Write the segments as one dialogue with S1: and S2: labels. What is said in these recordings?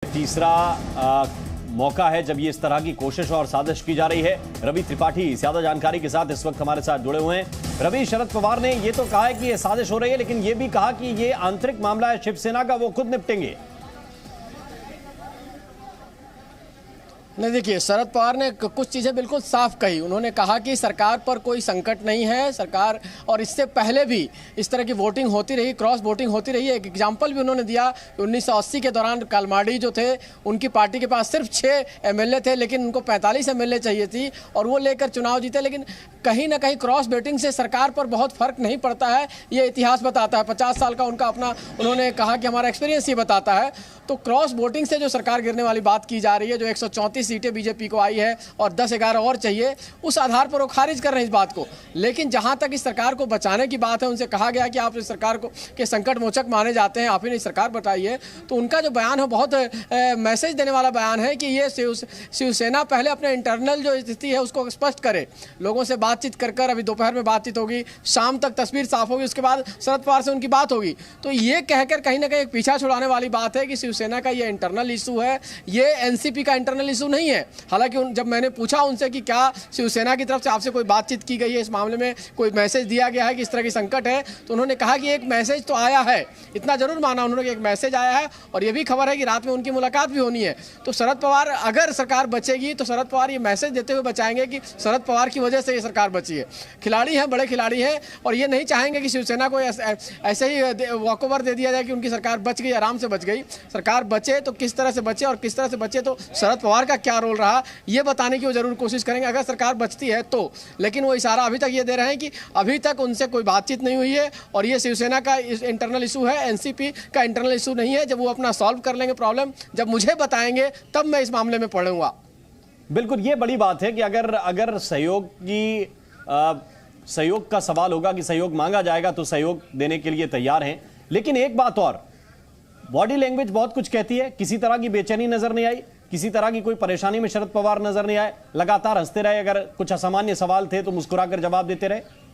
S1: तीसरा मौका है जब ये इस तरह की कोशिश और साजिश की जा रही है। रवि त्रिपाठी ज्यादा जानकारी के साथ इस वक्त हमारे साथ जुड़े हुए हैं। रवि, शरद पवार ने ये तो कहा है कि ये साजिश हो रही है, लेकिन ये भी कहा कि ये आंतरिक मामला है शिवसेना का, वो खुद निपटेंगे।
S2: नहीं, देखिए, शरद पवार ने कुछ चीज़ें बिल्कुल साफ कही। उन्होंने कहा कि सरकार पर कोई संकट नहीं है, सरकार, और इससे पहले भी इस तरह की वोटिंग होती रही, क्रॉस वोटिंग होती रही है। एक एग्जाम्पल भी उन्होंने दिया कि 1980 के दौरान कालमाड़ी जो थे, उनकी पार्टी के पास सिर्फ 6 एमएलए थे, लेकिन उनको 45 एमएलए चाहिए थी और वो लेकर चुनाव जीते। लेकिन कहीं ना कहीं क्रॉस वोटिंग से सरकार पर बहुत फर्क नहीं पड़ता है, ये इतिहास बताता है। 50 साल का उनका अपना, उन्होंने कहा कि हमारा एक्सपीरियंस ये बताता है। तो क्रॉस वोटिंग से जो सरकार गिरने वाली बात की जा रही है, जो 134 सीटें बीजेपी को आई है और 10-11 और चाहिए, उस आधार पर वो खारिज कर रहे हैं इस बात को। लेकिन जहां तक इस सरकार को बचाने की बात है, उनसे कहा गया कि आप इस सरकार को के संकट मोचक माने जाते हैं, आप ही ने सरकार बताइए। तो उनका जो बयान है बहुत मैसेज देने वाला बयान है कि ये शिवसेना पहले अपने इंटरनल जो स्थिति है उसको स्पष्ट करे, लोगों से बातचीत कर अभी दोपहर में बातचीत होगी, शाम तक तस्वीर साफ होगी, उसके बाद शरद पवार से उनकी बात होगी। तो ये कहकर कहीं ना कहीं एक पीछा छुड़ाने वाली बात है कि शिवसेना का ये इंटरनल इशू है, ये एनसीपी का इंटरनल इशू नहीं है। हालांकि जब मैंने पूछा उनसे कि क्या शिवसेना की तरफ से आपसे कोई बातचीत की गई है, इस मामले में कोई मैसेज दिया गया है कि इस तरह की संकट है, तो उन्होंने कहा कि एक मैसेज तो आया है, इतना जरूर माना उन्होंने कि एक मैसेज आया है, और ये भी खबर है कि रात में उनकी मुलाकात भी होनी है। तो शरद पवार, अगर सरकार बचेगी तो शरद पवार ये मैसेज देते हुए बचाएंगे कि शरद पवार की वजह से ये सरकार बची है। खिलाड़ी हैं, बड़े खिलाड़ी हैं, और ये नहीं चाहेंगे कि शिवसेना को ऐसे ही वॉकओवर दे दिया जाए कि उनकी सरकार बच गई, आराम से बच गई। सरकार बचे तो किस तरह से बचे, और किस तरह से बचे तो शरद पवार का क्या रोल रहा, ये बताने की वो जरूर कोशिश करेंगे अगर सरकार बचती है तो। लेकिन वो इशारा अभी तक ये दे रहे हैं कि अभी तक उनसे कोई बातचीत नहीं हुई है, और ये शिवसेना का इंटरनल इशू है, एनसीपी का इंटरनल इशू नहीं है। जब वो अपना सॉल्व कर लेंगे प्रॉब्लम, जब मुझे बताएंगे, तब मैं इस मामले में पढ़ूंगा।
S1: बिल्कुल, ये बड़ी बात है कि अगर सहयोग का सवाल होगा कि सहयोग मांगा जाएगा तो सहयोग देने के लिए तैयार हैं। लेकिन एक बात और, बॉडी लैंग्वेज बहुत कुछ कहती है। किसी तरह की बेचैनी नजर नहीं आई, किसी तरह की कोई परेशानी में शरद पवार नजर नहीं आए, लगातार हंसते रहे। अगर कुछ असामान्य सवाल थे तो मुस्कुराकर जवाब देते रहे।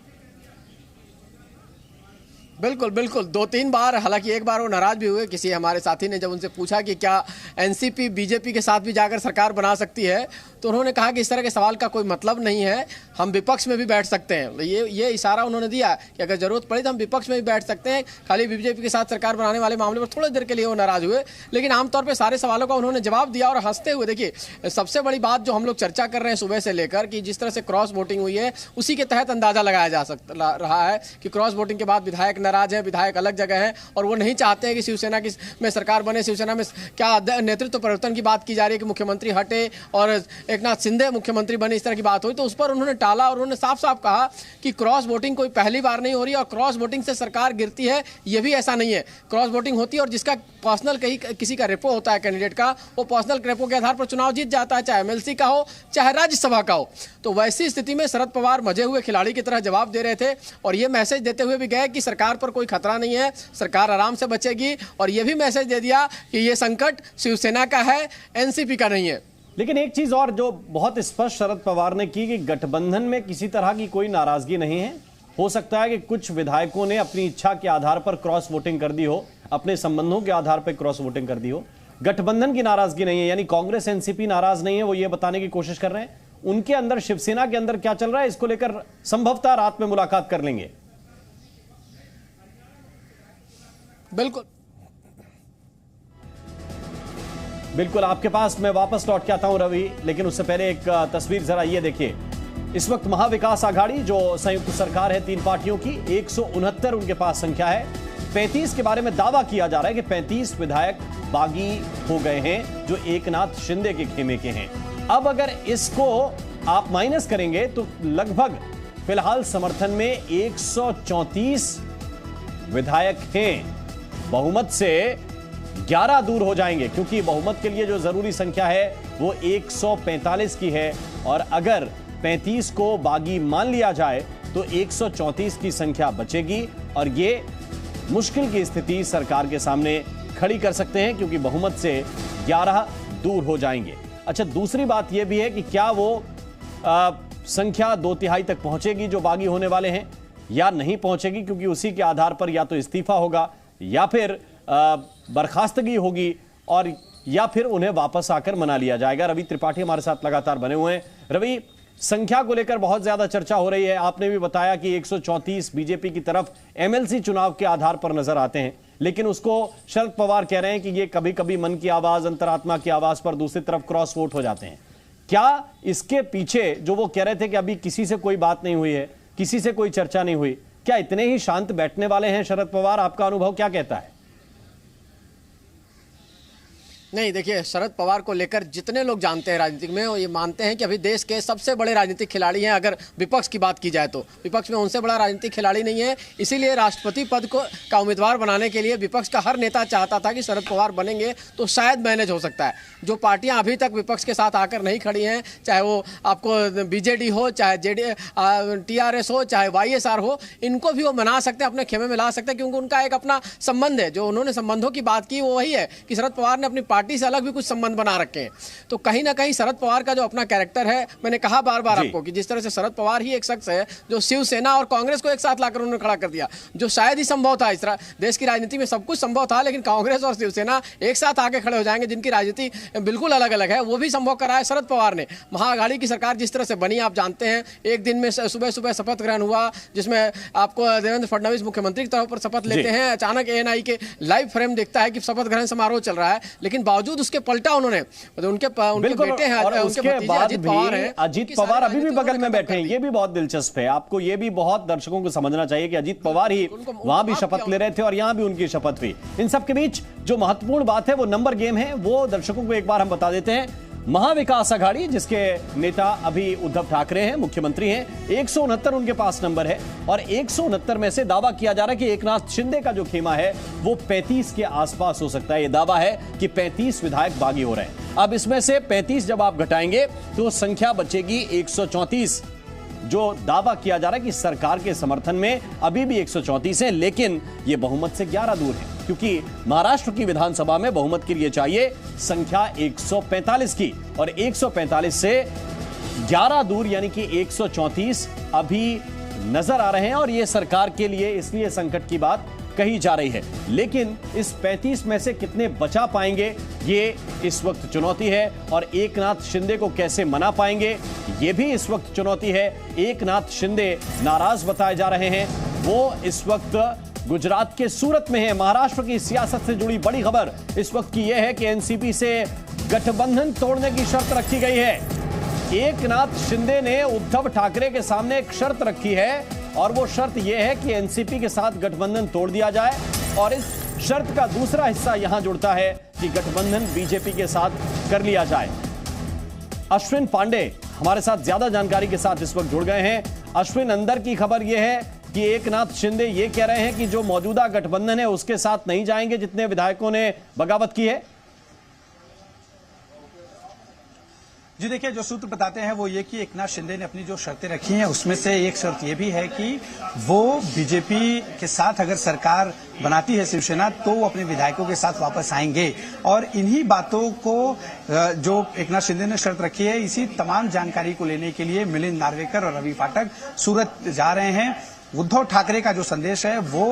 S2: बिल्कुल बिल्कुल, 2-3 बार, हालांकि एक बार वो नाराज भी हुए। किसी हमारे साथी ने जब उनसे पूछा कि क्या एनसीपी बीजेपी के साथ भी जाकर सरकार बना सकती है, तो उन्होंने कहा कि इस तरह के सवाल का कोई मतलब नहीं है, हम विपक्ष में भी बैठ सकते हैं। ये इशारा उन्होंने दिया कि अगर जरूरत पड़ी तो हम विपक्ष में भी बैठ सकते हैं। खाली बीजेपी के साथ सरकार बनाने वाले मामले पर थोड़ी देर के लिए वो नाराज हुए, लेकिन आमतौर पर सारे सवालों का उन्होंने जवाब दिया और हंसते हुए। देखिए, सबसे बड़ी बात जो हम लोग चर्चा कर रहे हैं सुबह से लेकर, कि जिस तरह से क्रॉस वोटिंग हुई है, उसी के तहत अंदाजा लगाया जा सकता रहा है कि क्रॉस वोटिंग के बाद विधायक नाराज है, विधायक अलग जगह है, और वो नहीं चाहते हैं कि शिवसेना की में सरकार बने। शिवसेना में क्या नेतृत्व परिवर्तन की बात की जा रही है कि मुख्यमंत्री हटे और एकनाथ शिंदे मुख्यमंत्री बने, इस तरह की बात हुई, तो उस पर उन्होंने टाला। और उन्होंने साफ साफ कहा कि क्रॉस वोटिंग कोई पहली बार नहीं हो रही, और क्रॉस वोटिंग से सरकार गिरती है ये भी ऐसा नहीं है। क्रॉस वोटिंग होती है, और जिसका पर्सनल किसी का रेपो होता है कैंडिडेट का, वो पर्सनल रेपो के आधार पर चुनाव जीत जाता है, चाहे एमएलसी का हो चाहे राज्यसभा का हो। तो वैसी स्थिति में शरद पवार मजे हुए खिलाड़ी की तरह जवाब दे रहे थे, और ये मैसेज देते हुए भी गए कि सरकार पर कोई खतरा नहीं है, सरकार आराम से बचेगी। और ये भी मैसेज दे दिया कि ये संकट शिवसेना का है, एनसीपी का नहीं है।
S1: लेकिन एक चीज और जो बहुत स्पष्ट शरद पवार ने की कि गठबंधन में किसी तरह की कोई नाराजगी नहीं है। हो सकता है कि कुछ विधायकों ने अपनी इच्छा के आधार पर क्रॉस वोटिंग कर दी हो, अपने संबंधों के आधार पर क्रॉस वोटिंग कर दी हो, गठबंधन की नाराजगी नहीं है। यानी कांग्रेस एनसीपी नाराज नहीं है, वो ये बताने की कोशिश कर रहे हैं। उनके अंदर, शिवसेना के अंदर क्या चल रहा है, इसको लेकर संभवतः रात में मुलाकात कर लेंगे।
S2: बिल्कुल
S1: बिल्कुल, आपके पास मैं वापस लौट के आता हूं रवि, लेकिन उससे पहले एक तस्वीर जरा ये देखिए। इस वक्त महाविकास आघाड़ी जो संयुक्त सरकार है 3 पार्टियों की, 169 उनके पास संख्या है। 35 के बारे में दावा किया जा रहा है कि 35 विधायक बागी हो गए हैं जो एकनाथ शिंदे के खेमे के हैं। अब अगर इसको आप माइनस करेंगे तो लगभग फिलहाल समर्थन में 134 विधायक हैं। बहुमत से 11 दूर हो जाएंगे, क्योंकि बहुमत के लिए जो जरूरी संख्या है वो 145 की है, और अगर 35 को बागी मान लिया जाए तो 134 की संख्या बचेगी, और ये मुश्किल की स्थिति सरकार के सामने खड़ी कर सकते हैं, क्योंकि बहुमत से 11 दूर हो जाएंगे। अच्छा, दूसरी बात यह भी है कि क्या वो संख्या 2/3 तक पहुंचेगी जो बागी होने वाले हैं, या नहीं पहुंचेगी, क्योंकि उसी के आधार पर या तो इस्तीफा होगा या फिर बर्खास्तगी होगी। और या फिर उन्हें वापस आकर मना लिया जाएगा। रवि त्रिपाठी हमारे साथ लगातार बने हुए हैं। रवि, संख्या को लेकर बहुत ज्यादा चर्चा हो रही है। आपने भी बताया कि 134 बीजेपी की तरफ एमएलसी चुनाव के आधार पर नजर आते हैं, लेकिन उसको शरद पवार कह रहे हैं कि ये कभी कभी मन की आवाज, अंतरात्मा की आवाज पर दूसरी तरफ क्रॉस वोट हो जाते हैं। क्या इसके पीछे जो वो कह रहे थे कि अभी किसी से कोई बात नहीं हुई है, किसी से कोई चर्चा नहीं हुई, क्या इतने ही शांत बैठने वाले हैं शरद पवार? आपका अनुभव क्या कहता है?
S2: नहीं, देखिए, शरद पवार को लेकर जितने लोग जानते हैं राजनीति में, वो ये मानते हैं कि अभी देश के सबसे बड़े राजनीतिक खिलाड़ी हैं। अगर विपक्ष की बात की जाए तो विपक्ष में उनसे बड़ा राजनीतिक खिलाड़ी नहीं है। इसीलिए राष्ट्रपति पद का उम्मीदवार बनाने के लिए विपक्ष का हर नेता चाहता था कि शरद पवार बनेंगे तो शायद मैनेज हो सकता है। जो पार्टियां अभी तक विपक्ष के साथ आकर नहीं खड़ी हैं, चाहे वो आपको बीजेडी हो, चाहे TRS हो, चाहे YSR हो, इनको भी वो मना सकते हैं, अपने खेमे में ला सकते हैं, क्योंकि उनका एक अपना संबंध है। जो उन्होंने संबंधों की बात की वो वही है कि शरद पवार ने अपनी पार्टी से अलग भी कुछ संबंध बना रखे हैं। तो कहीं ना कहीं शरद पवार का जो अपना कैरेक्टर है, मैंने कहा बार बार आपको कि जिस तरह से शरद पवार ही एक शख्स है जो शिवसेना और कांग्रेस को एक साथ लाकर उन्होंने खड़ा कर दिया, जो शायद ही संभव था। इस तरह देश की राजनीति में सब कुछ संभव था, लेकिन कांग्रेस और शिवसेना एक साथ आके खड़े हो जाएंगे जिनकी राजनीति बिल्कुल अलग अलग है, वो भी संभव करा है शरद पवार ने। महाअघाड़ी की सरकार जिस तरह से बनी आप जानते हैं, एक दिन में सुबह सुबह शपथ ग्रहण हुआ, जिसमें आपको देवेंद्र फडणवीस मुख्यमंत्री के तौर पर शपथ लेते हैं। अचानक ANI के लाइव फ्रेम देखता है कि शपथ ग्रहण समारोह चल रहा है, लेकिन बावजूद उसके पलटा उन्होंने, उनके बेटे हैं और उसके बाद अजीत पवार हैं।
S1: अजीत पवार अभी भी बगल में बैठे हैं, ये भी बहुत दिलचस्प है। आपको ये भी बहुत दर्शकों को समझना चाहिए कि अजीत पवार ही वहां भी शपथ ले रहे थे और यहां भी उनकी शपथ हुई। इन सब के बीच जो महत्वपूर्ण बात है वो नंबर गेम है, वो दर्शकों को एक बार हम बता देते हैं। महाविकास आघाड़ी, जिसके नेता अभी उद्धव ठाकरे हैं, मुख्यमंत्री हैं, 169 उनके पास नंबर है और 169 में से दावा किया जा रहा है कि एकनाथ शिंदे का जो खेमा है वो 35 के आसपास हो सकता है। यह दावा है कि 35 विधायक बागी हो रहे हैं। अब इसमें से 35 जब आप घटाएंगे तो संख्या बचेगी 134। जो दावा किया जा रहा है कि सरकार के समर्थन में अभी भी 134 है, लेकिन यह बहुमत से 11 दूर है, क्योंकि महाराष्ट्र की विधानसभा में बहुमत के लिए चाहिए संख्या 145 की, और 145 से 11 दूर यानी कि 134 अभी नजर आ रहे हैं। और यह सरकार के लिए इसलिए संकट की बात कही जा रही है। लेकिन इस 35 में से कितने बचा पाएंगे, ये इस वक्त चुनौती है। और एकनाथ शिंदे को कैसे मना पाएंगे, ये भी इस वक्त चुनौती है। एकनाथ शिंदे नाराज बताए जा रहे हैं। वो इस वक्त गुजरात के सूरत में है। महाराष्ट्र की सियासत से जुड़ी बड़ी खबर इस वक्त की यह है कि एनसीपी से गठबंधन तोड़ने की शर्त रखी गई है। एकनाथ शिंदे ने उद्धव ठाकरे के सामने एक शर्त रखी है, और वो शर्त यह है कि एनसीपी के साथ गठबंधन तोड़ दिया जाए। और इस शर्त का दूसरा हिस्सा यहां जुड़ता है कि गठबंधन बीजेपी के साथ कर लिया जाए। अश्विन पांडे हमारे साथ ज्यादा जानकारी के साथ इस वक्त जुड़ गए हैं। अश्विन, अंदर की खबर यह है कि एकनाथ शिंदे ये कह रहे हैं कि जो मौजूदा गठबंधन है उसके साथ नहीं जाएंगे जितने विधायकों ने बगावत की है।
S3: जी देखिए, जो सूत्र बताते हैं वो ये कि एकनाथ शिंदे ने अपनी जो शर्तें रखी हैं उसमें से एक शर्त ये भी है कि वो बीजेपी के साथ अगर सरकार बनाती है शिवसेना, तो वो अपने विधायकों के साथ वापस आएंगे। और इन्हीं बातों को जो एकनाथ शिंदे ने शर्त रखी है, इसी तमाम जानकारी को लेने के लिए मिलिंद नार्वेकर और रवि फाटक सूरत जा रहे हैं। उद्धव ठाकरे का जो संदेश है वो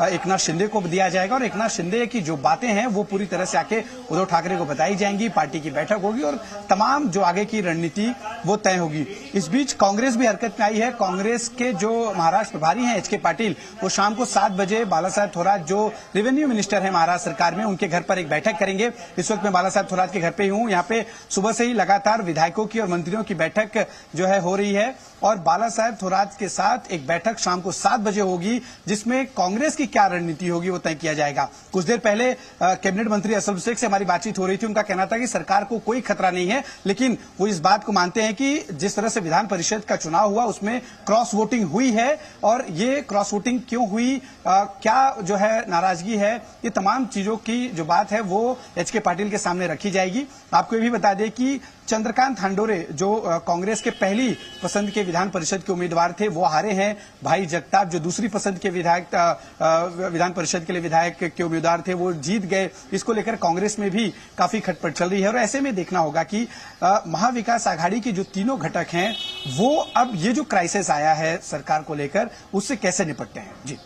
S3: एकनाथ शिंदे को दिया जाएगा, और एकनाथ शिंदे की जो बातें हैं वो पूरी तरह से आके उद्धव ठाकरे को बताई जाएंगी। पार्टी की बैठक होगी और तमाम जो आगे की रणनीति वो तय होगी। इस बीच कांग्रेस भी हरकत में आई है। कांग्रेस के जो महाराष्ट्र प्रभारी हैं HK पाटिल, वो शाम को 7 बजे बाला साहेब थोरात, जो रेवेन्यू मिनिस्टर है महाराष्ट्र सरकार में, उनके घर पर एक बैठक करेंगे। इस वक्त मैं बाला साहेब थोरात के घर पे ही हूँ। यहाँ पे सुबह से ही लगातार विधायकों की और मंत्रियों की बैठक जो है हो रही है, और बाला साहेब थोरात के साथ एक बैठक शाम को 7 बजे होगी, जिसमें कांग्रेस की क्या रणनीति होगी वो तय किया जाएगा। कुछ देर पहले कैबिनेट मंत्री असलम शेख से हमारी बातचीत हो रही थी। उनका कहना था कि सरकार को कोई खतरा नहीं है, लेकिन वो इस बात को मानते हैं कि जिस तरह से विधान परिषद का चुनाव हुआ उसमें क्रॉस वोटिंग हुई है, और ये क्रॉस वोटिंग क्यों हुई, क्या जो है नाराजगी है, ये तमाम चीजों की जो बात है वो HK पाटिल के सामने रखी जाएगी। आपको ये भी बता दें कि चंद्रकांत हंडोरे, जो कांग्रेस के पहली पसंद के विधान परिषद के उम्मीदवार थे, वो हारे हैं। भाई जगताप, जो दूसरी पसंद के विधान परिषद के लिए विधायक के उम्मीदवार थे, वो जीत गए। इसको लेकर कांग्रेस में भी काफी खटपट चल रही है, और ऐसे में देखना होगा कि महाविकास आघाड़ी की जो तीनों घटक हैं वो अब ये जो क्राइसिस आया है सरकार को लेकर, उससे कैसे निपटते हैं। जी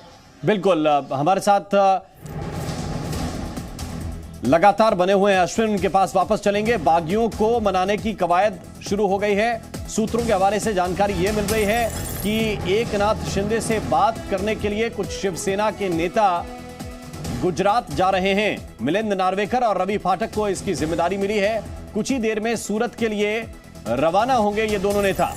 S1: बिल्कुल, हमारे साथ लगातार बने हुए हैं अश्विन, उनके पास वापस चलेंगे। बागियों को मनाने की कवायद शुरू हो गई है। सूत्रों के हवाले से जानकारी यह मिल रही है कि एकनाथ शिंदे से बात करने के लिए कुछ शिवसेना के नेता गुजरात जा रहे हैं। मिलिंद नार्वेकर और रवि फाटक को इसकी जिम्मेदारी मिली है। कुछ ही देर में सूरत के लिए रवाना होंगे ये दोनों नेता।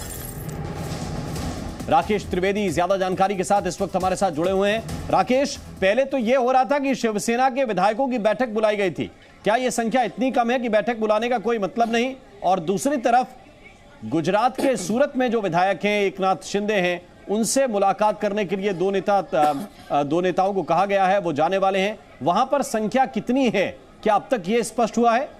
S1: राकेश त्रिवेदी ज्यादा जानकारी के साथ इस वक्त हमारे साथ जुड़े हुए हैं। राकेश, पहले तो यह हो रहा था कि शिवसेना के विधायकों की बैठक बुलाई गई थी, क्या यह संख्या इतनी कम है कि बैठक बुलाने का कोई मतलब नहीं? और दूसरी तरफ गुजरात के सूरत में जो विधायक हैं, एकनाथ शिंदे हैं, उनसे मुलाकात करने के लिए दो नेताओं को कहा गया है, वो जाने वाले हैं। वहां पर संख्या कितनी है, क्या अब तक यह स्पष्ट हुआ है?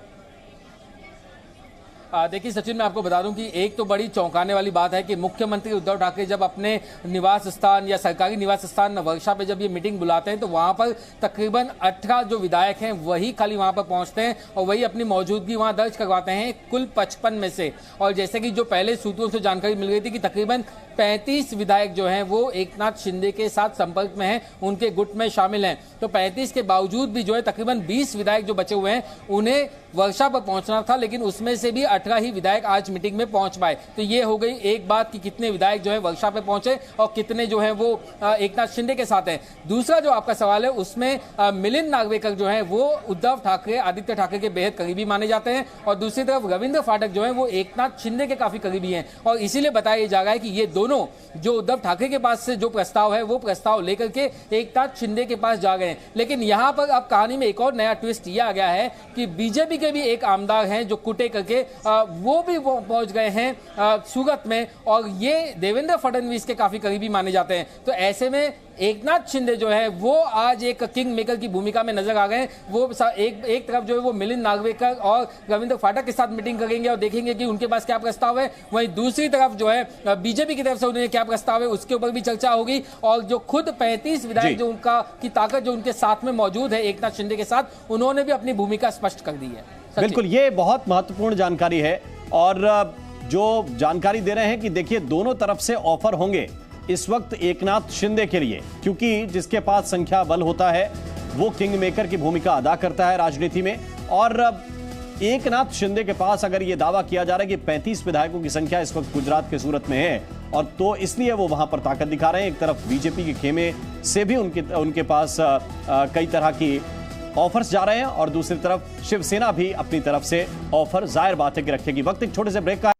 S4: देखिए सचिन, मैं आपको बता दूं कि एक तो बड़ी चौंकाने वाली बात है कि मुख्यमंत्री उद्धव ठाकरे जब अपने निवास स्थान या सरकारी निवास स्थान वर्षा पे जब ये मीटिंग बुलाते हैं तो वहां पर तकरीबन 18 जो विधायक हैं वही खाली वहां पर पहुंचते हैं और वही अपनी मौजूदगी वहां दर्ज करवाते हैं कुल 55 में से। और जैसे कि जो पहले सूत्रों से जानकारी मिल गई थी कि तकरीबन 35 विधायक जो हैं वो एकनाथ शिंदे के साथ संपर्क में हैं, उनके गुट में शामिल हैं। तो 35 के बावजूद भी जो है तकरीबन 20 विधायक जो बचे हुए हैं उन्हें वर्षा पर पहुंचना था, लेकिन उसमें से भी 18 ही विधायक आज मीटिंग में पहुंच पाए। तो ये हो गई एक बात कि कितने विधायक जो है वर्षा पे पहुंचे और कितने जो है वो एकनाथ शिंदे के साथ हैं। दूसरा जो आपका सवाल है उसमें मिलिंद नार्वेकर जो है वो उद्धव ठाकरे, आदित्य ठाकरे के बेहद करीबी माने जाते हैं और दूसरी तरफ रविंद्र फाटक जो है वो एकनाथ शिंदे के काफी करीबी हैं और इसीलिए बताया जा रहा है कि ये दोनों जो उद्धव ठाकरे के पास से जो प्रस्ताव है वो प्रस्ताव लेकर के एकनाथ शिंदे के पास जा गए हैं। लेकिन यहां पर अब कहानी में एक और नया ट्विस्ट यह आ गया है कि बीजेपी के भी एक आमदार हैं जो कुटे करके वो भी पहुंच गए हैं सूरत में और ये देवेंद्र फडणवीस के काफी करीबी माने जाते हैं। तो ऐसे में एकनाथ शिंदे जो है वो आज एक किंग मेकर की भूमिका में नजर आ गए। वो एक तरफ जो है वो मिलिंद नार्वेकर और रविंद्र फाटक के साथ मीटिंग करेंगे और देखेंगे कि उनके पास क्या प्रस्ताव है, वहीं दूसरी तरफ जो है बीजेपी की तरफ से उन्हें क्या प्रस्ताव है उसके ऊपर भी चर्चा होगी। और जो खुद 35 विधायक जो उनका की ताकत जो उनके साथ में मौजूद है एकनाथ शिंदे के साथ, उन्होंने भी अपनी भूमिका स्पष्ट कर दी है।
S1: बिल्कुल, ये बहुत महत्वपूर्ण जानकारी है और जो जानकारी दे रहे हैं कि देखिए दोनों तरफ से ऑफर होंगे इस वक्त एकनाथ शिंदे के लिए, क्योंकि जिसके पास संख्या बल होता है वो किंग मेकर की भूमिका अदा करता है राजनीति में। और एकनाथ शिंदे के पास अगर ये दावा किया जा रहा है कि 35 विधायकों की संख्या इस वक्त गुजरात के सूरत में है और तो इसलिए वो वहां पर ताकत दिखा रहे हैं। एक तरफ बीजेपी के खेमे से भी उनके पास कई तरह की ऑफर्स जा रहे हैं और दूसरी तरफ शिवसेना भी अपनी तरफ से ऑफर जाहिर बात है कि रखेगी। वक्त एक छोटे से ब्रेक का